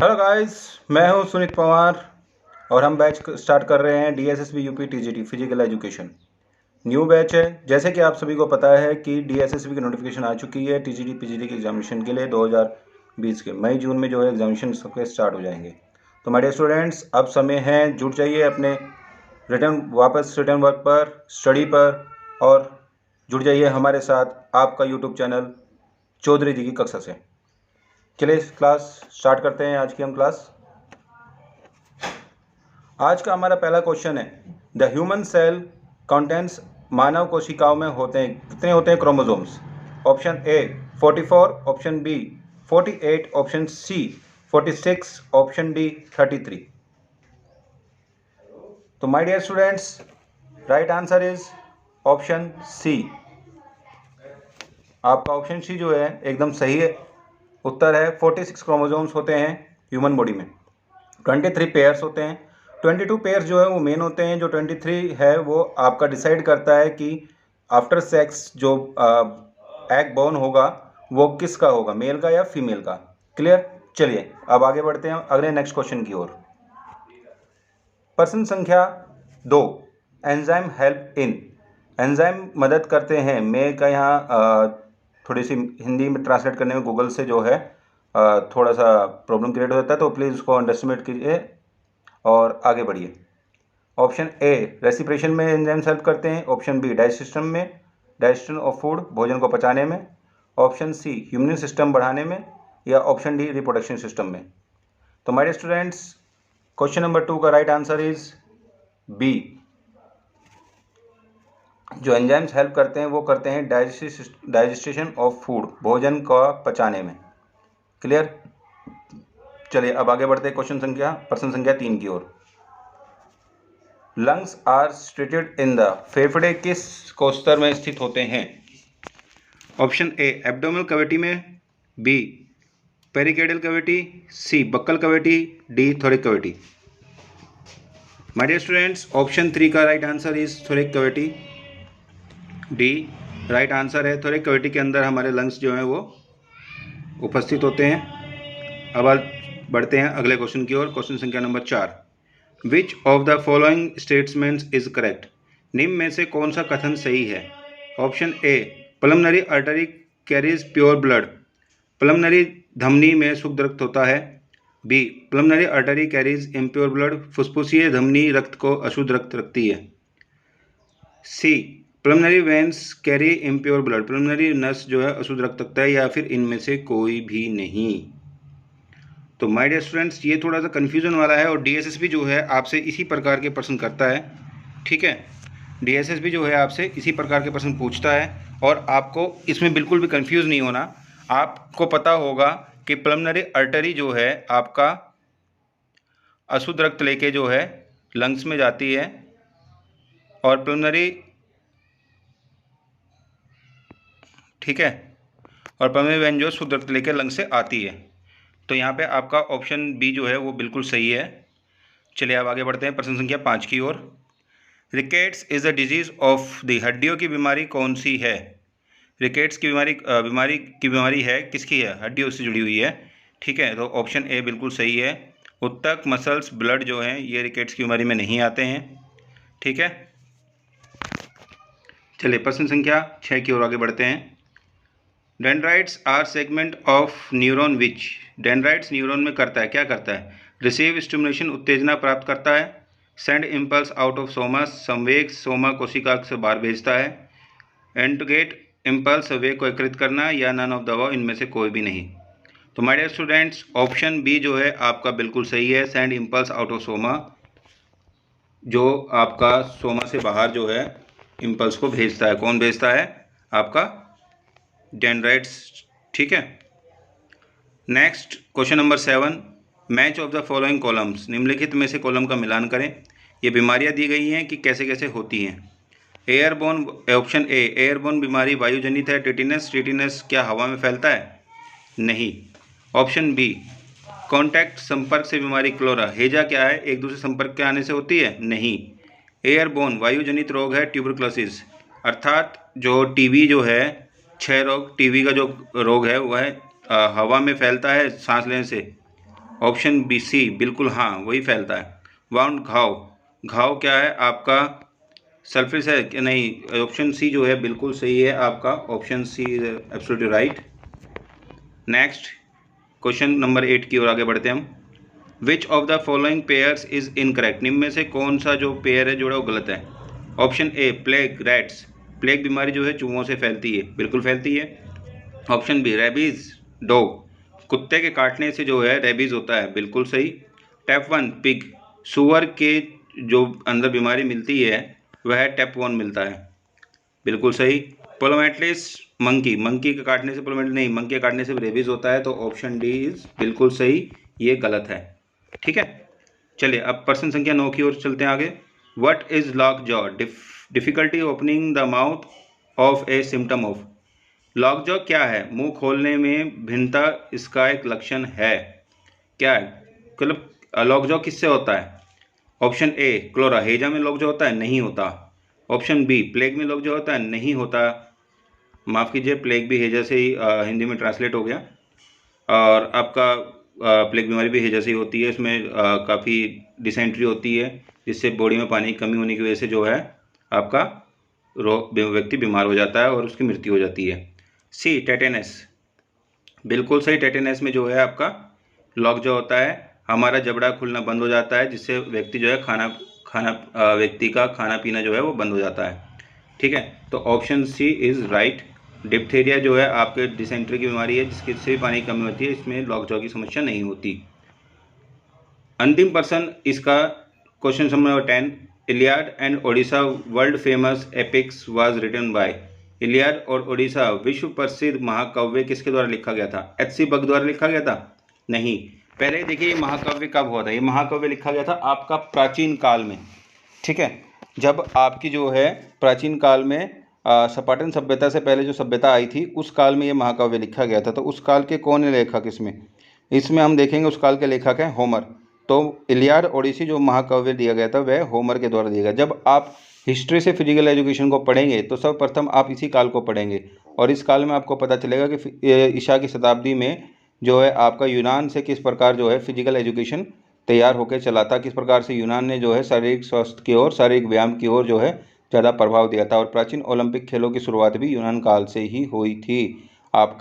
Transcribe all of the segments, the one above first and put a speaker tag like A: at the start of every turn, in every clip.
A: Hello guys, मैं हूं सुनीत पवार और हम बैच स्टार्ट कर रहे हैं DSSB UP TGT physical education. New batch है। जैसे कि आप सभी को पता है कि DSSB की नोटिफिकेशन आ चुकी है TGT PGT के एग्जामिनेशन के लिए 2020 के मई जून में जो है एग्जामिनेशन सबके स्टार्ट हो जाएंगे। तो माय डियर स्टूडेंट्स, अब समय है, जुट जाइए अपने रिटर्न वर्क पर, स्टडी पर, और जुड़ जाइए हमारे साथ आपका यूट्यूब चैनल चौधरी जी की कक्षा से। चलिए क्लास स्टार्ट करते हैं। आज की हम क्लास, आज का हमारा पहला क्वेश्चन है, द ह्यूमन सेल कंटेंट्स, मानव कोशिकाओं में कितने होते हैं chromosomes? Option A 44, option B 48, option C 46, option D 33। तो my dear students, right answer is option C. आपका ऑप्शन सी जो है एकदम सही है, उत्तर है। 46 क्रोमोसोम्स होते हैं ह्यूमन बॉडी में, 23 पेयर्स होते हैं। 22 पेयर्स जो है वो मेन होते हैं, जो 23 है वो आपका डिसाइड करता है कि आफ्टर सेक्स जो एग बॉर्न होगा वो किसका होगा, मेल का या फीमेल का। क्लियर? चलिए अब आगे बढ़ते हैं अगले नेक्स्ट क्वेश्चन की ओर। प्रश्न संख्या 2, एंजाइम हेल्प इन। एंजाइम मदद करते हैं। मैं का यहाँ थोड़ी सी हिंदी में ट्रांसलेट करने में गूगल से जो है थोड़ा सा प्रॉब्लम क्रिएट हो जाता है, तो प्लीज़ उसको अंडरस्टिमेट कीजिए और आगे बढ़िए। ऑप्शन ए, रेस्पिरेशन में एंजाइम्स हेल्प करते हैं। Option B, digestion of food, भोजन को पचाने में। ऑप्शन सी, इम्यून सिस्टम बढ़ाने में, या ऑप्शन डी, रिप्रोडक्शन सिस्टम में। तो my dear students, question number 2 का राइट आंसर इज बी। जो एंजाइम्स हेल्प करते हैं वो करते हैं डाइजेस्टेशन ऑफ फूड, भोजन को पचाने में। क्लियर? चलिए अब आगे बढ़ते हैं प्रश्न संख्या 3 की ओर। Lungs are situated in the, फेफड़े किस कोष्ठक में स्थित होते हैं? ऑप्शन ए, एब्डोमिनल कैविटी में, B pericardial cavity, C buccal cavity, D thoracic cavity. My dear students, option 3 का right answer is thoracic cavity, D right answer है। थोरैक कैविटी के अंदर हमारे लंग्स जो हैं वो उपस्थित होते हैं। अब बढ़ते हैं अगले क्वेश्चन की ओर। क्वेश्चन संख्या number 4, which of the following statements is correct. निम्न में से कौन सा कथन सही है? Option A, pulmonary artery carries pure blood, pulmonary धमनी में शुद्ध रक्त होता है। B, pulmonary artery carries impure blood, फुफ्फुसीय धमनी रक्त को अशुद्ध रक्त रखती है। C, pulmonary veins carry impure blood, pulmonary नस जो है अशुद्ध रक्त रखता है, या फिर इनमें से कोई भी नहीं। तो माय डियर स्टूडेंट्स, ये थोड़ा सा कन्फ्यूजन वाला है और DSSB जो है आपसे इसी प्रकार के प्रश्न करता है। ठीक है, DSSB जो है आपसे इसी प्रकार के प्रश्न पूछता है और आपको इसमें बिल्कुल भी कंफ्यूज नहीं होना। आपको पता होगा कि पल्मोनरी आर्टरी जो है आपका अशुद्ध रक्त लेके जो है लंग्स में जाती है, और पल्मोनरी, ठीक है, और पल्मोनरी वेन जो शुद्ध रक्त लेकर लंग्स से आती है। तो यहाँ पे आपका ऑप्शन बी जो है वो बिल्कुल सही है। चलिए अब आगे बढ़ते हैं प्रश्न संख्या 5 की ओर। Rickets is the disease of the, हड्डियों की बीमारी कौन सी है? रिकेट्स की बीमारी है, किसकी है? हड्डियों से जुड़ी हुई है। ठीक है, तो ऑप्शन ए बिल्कुल सही है। उत्तक, मसल्स, ब्लड जो हैं ये रिकेट्स की बीमारी में नहीं आते हैं। ठीक है, चलिए प्रश्न संख्या 6 की ओर आगे बढ़ते हैं। Dendrites are segment of neuron which, dendrites neuron में करता है, क्या करता है? रिसीव स्टिमुलेशन, उत्तेजना प्राप्त करता है। Send impulse out of Soma, संवेग सोमा कोशिका से बाहर भेजता है। एंटोगेट इम्पल्स, वेग को एकत्रित करना, या नन ऑफ द अबव, इनमें से कोई भी नहीं। तो my dear students, option B जो है आपका बिल्कुल सही है। Send impulse out of soma, जो आपका सोमा से बाहर जो है इम्पल्स को भेजता है। कौन भेजता है? आपका डेंड्राइट्स। ठीक है, next question number 7, match of the following columns, निम्नलिखित में से कॉलम का मिलान करें। ये बीमारियां दी गई हैं कि कैसे कैसे होती हैं। एयरबोर्न, ऑप्शन ए, एयरबोर्न बीमारी वायुजनित है। टिटिनस, टिटिनस क्या हवा में फैलता है? नहीं। ऑप्शन बी, कॉन्टैक्ट, संपर्क से बीमारी। क्लोरा, हेजा क्या है? एक दूसरे संपर्क के आने से होती है? नहीं। एयरबोर्न वायुजनित रोग है ट्यूबरक्लोसिस, अर्थात जो टीबी जो है, क्षय रोग, टीबी का जो रोग है वह हवा में फैलता है सांस लेने से। ऑप्शन बी सी बिल्कुल हाँ वही फैलता है। वाउंड घाव, घाव क्या है आपका सरफेस है कि नहीं, ऑप्शन सी जो है बिल्कुल सही है आपका, option C is absolutely right. Next question number 8 की ओर आगे बढ़ते हैं हम। Which of the following pairs is incorrect, निम्न में से कौन सा जो पेयर है जो है वो गलत है। ऑप्शन ए प्लेग रैट्स, प्लेग बीमारी जो है चूहों से फैलती है, बिल्कुल फैलती है। ऑप्शन बी रेबीज डॉग, कुत्ते के काटने से जो है रेबीज होता है, बिल्कुल सही। टाइप 1 पिग, सुअर के जो अंदर बीमारी मिलती है वह टाइप 1 मिलता है, बिल्कुल सही। पोलोमेटलिस मंकी, मंकी के काटने से पोलोमेटलिस नहीं, मंकी के काटने से रेबीज होता है, तो ऑप्शन डी इज बिल्कुल सही, ये गलत है। ठीक है, चलिए अब प्रश्न संख्या 9 की ओर चलते हैं आगे। What is lock jaw, difficulty opening the mouth of A symptom of, lock jaw क्या है, मुंह खोलने में भिन्नता इसका एक लक्षण है, क्या है, मतलब लॉक जॉ किससे होता है। ऑप्शन ए क्लोरा हेजा में लॉक जॉ होता है, नहीं होता। ऑप्शन बी प्लेग में लॉक जॉ होता है, नहीं होता, माफ़ कीजिए प्लेग भी हेजा से ही हिंदी में ट्रांसलेट हो गया। और आपका प्लेग बीमारी भी हेजा से ही होती है, इसमें काफ़ी डिसेंट्री होती है जिससे बॉडी में पानी की कमी होने की वजह से जो है आपका व्यक्ति बीमार हो जाता है और उसकी मृत्यु हो जाती है। सी टेटेनस, बिल्कुल सही, टेटेनस में जो है आपका लॉक जो होता है हमारा जबड़ा खुलना बंद हो जाता है, जिससे व्यक्ति जो है व्यक्ति का खाना पीना जो है वो बंद हो जाता है। ठीक है, तो option C is right. Diphtheria जो है आपके डिसेंट्री की बीमारी है जिसकी से भी पानी की कमी होती है, इसमें लॉक जॉ की समस्या नहीं होती। अंतिम प्रश्न इसका question number 10, Iliad and Odyssey world famous epics was written by, Iliad और ओडिशा विश्व प्रसिद्ध महाकाव्य किसके द्वारा लिखा गया था। एच.सी. बक द्वारा लिखा गया था, नहीं। पहले देखिए ये महाकाव्य कब हुआ था, ये महाकाव्य लिखा गया था आपका प्राचीन काल में। ठीक है, जब आपकी जो है प्राचीन काल में सपाटन सभ्यता से पहले जो सभ्यता आई थी उस काल में ये महाकाव्य लिखा गया था। तो उस काल के कौन है लेखक इसमें हम देखेंगे उस काल के लेखक हैं होमर। तो इलियाड ओडिसी जो महाकाव्य दिया गया था वह होमर के द्वारा दिया गया। जब आप हिस्ट्री से फिजिकल एजुकेशन को पढ़ेंगे तो सर्वप्रथम आप इसी काल को पढ़ेंगे और इस काल में आपको पता चलेगा कि ईसा की शताब्दी में जो है आपका यूनान से किस प्रकार जो है फिजिकल एजुकेशन तैयार होकर चला था, किस प्रकार से यूनान ने जो है शारीरिक स्वास्थ्य की ओर, शारीरिक व्यायाम की ओर जो है ज़्यादा प्रभाव दिया था। और प्राचीन ओलंपिक खेलों की शुरुआत भी यूनान काल से ही हुई थी। आप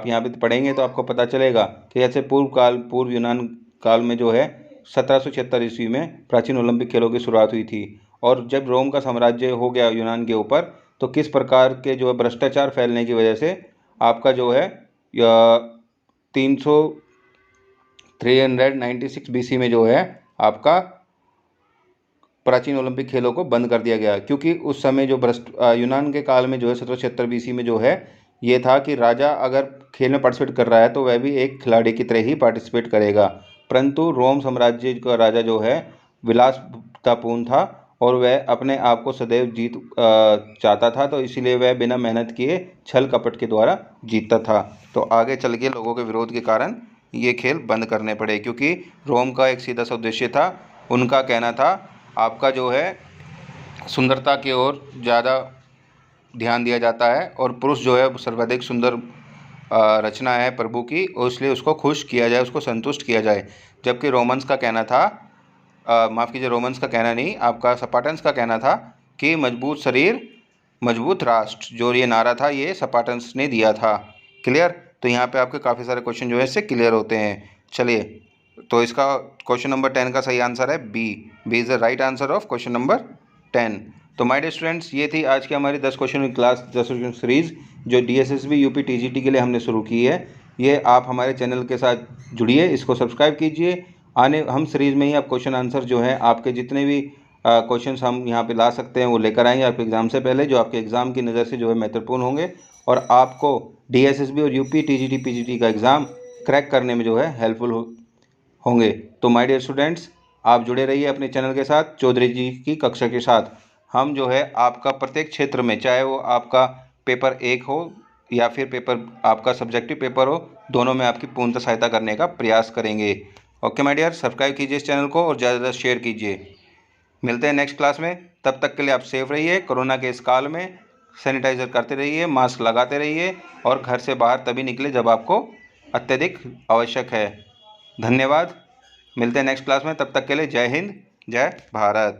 A: यहाँ पे पढ़ेंगे तो आपको पता चलेगा कि ऐसे पूर्व यूनान काल में जो है 1776 ईस्वी में प्राचीन ओलंपिक खेलों की शुरुआत हुई थी। और जब रोम का साम्राज्य हो गया यूनान के ऊपर तो किस प्रकार के जो है भ्रष्टाचार फैलने की वजह से आपका जो है 396 बीसी में जो है आपका प्राचीन ओलंपिक खेलों को बंद कर दिया गया, क्योंकि उस समय जो यूनान के काल में जो है 1776 बीसी में जो है ये था कि राजा अगर खेल में पार्टिसिपेट कर रहा है तो वह भी एक खिलाड़ी की तरह ही पार्टिसिपेट करेगा। परंतु रोम साम्राज्य का राजा जो है विलासतापूर्ण था और वह अपने आप को सदैव जीत चाहता था, तो इसीलिए वह बिना मेहनत किए छल कपट के द्वारा जीतता था। तो आगे चल के लोगों के विरोध के कारण ये खेल बंद करने पड़े, क्योंकि रोम का एक सीधा सा उद्देश्य था, उनका कहना था आपका जो है सुंदरता की ओर ज़्यादा ध्यान दिया जाता है और पुरुष जो है सर्वाधिक सुंदर रचना है प्रभु की, और इसलिए उसको खुश किया जाए, उसको संतुष्ट किया जाए। जबकि रोमन्स का कहना था, माफ़ कीजिए रोमन्स का कहना नहीं, आपका स्पार्टन्स का कहना था कि मजबूत शरीर मजबूत राष्ट्र, जो ये नारा था ये स्पार्टन्स ने दिया था। क्लियर, तो यहाँ पे आपके काफ़ी सारे क्वेश्चन जो है इससे क्लियर होते हैं। चलिए, तो इसका क्वेश्चन नंबर 10 का सही आंसर है B is the right answer of question number 10। तो माय डियर स्टूडेंट्स, ये थी आज की हमारी 10 क्वेश्चन की क्लास 10 क्वेश्चन सीरीज़ जो DSSB यूपी TGT के लिए हमने शुरू की है। ये आप हमारे चैनल के साथ जुड़िए, इसको सब्सक्राइब कीजिए। हम सीरीज़ में ही आप क्वेश्चन आंसर जो है आपके जितने भी क्वेश्चंस हम यहाँ पे ला सकते हैं वो लेकर आएंगे आपके एग्ज़ाम से पहले, जो आपके एग्ज़ाम की नज़र से जो है महत्वपूर्ण होंगे और आपको DSSB और यूपी TGT PGT का एग्ज़ाम क्रैक करने में जो है हेल्पफुल होंगे। तो माय डियर स्टूडेंट्स, आप जुड़े रहिए अपने चैनल के साथ चौधरी जी की कक्षा के साथ। हम जो है आपका प्रत्येक क्षेत्र में, चाहे वो आपका पेपर 1 हो या फिर पेपर आपका सब्जेक्टिव पेपर हो, दोनों में आपकी पूर्णतः सहायता करने का प्रयास करेंगे। ओके माय डियर, सब्सक्राइब कीजिए इस चैनल को और ज़्यादा से ज़्यादा शेयर कीजिए। मिलते हैं नेक्स्ट क्लास में, तब तक के लिए आप सेफ रहिए। कोरोना के इस काल में सैनिटाइज़र करते रहिए, मास्क लगाते रहिए और घर से बाहर तभी निकले जब आपको अत्यधिक आवश्यक है। धन्यवाद। मिलते हैं नेक्स्ट क्लास में, तब तक के लिए जय हिंद, जय भारत।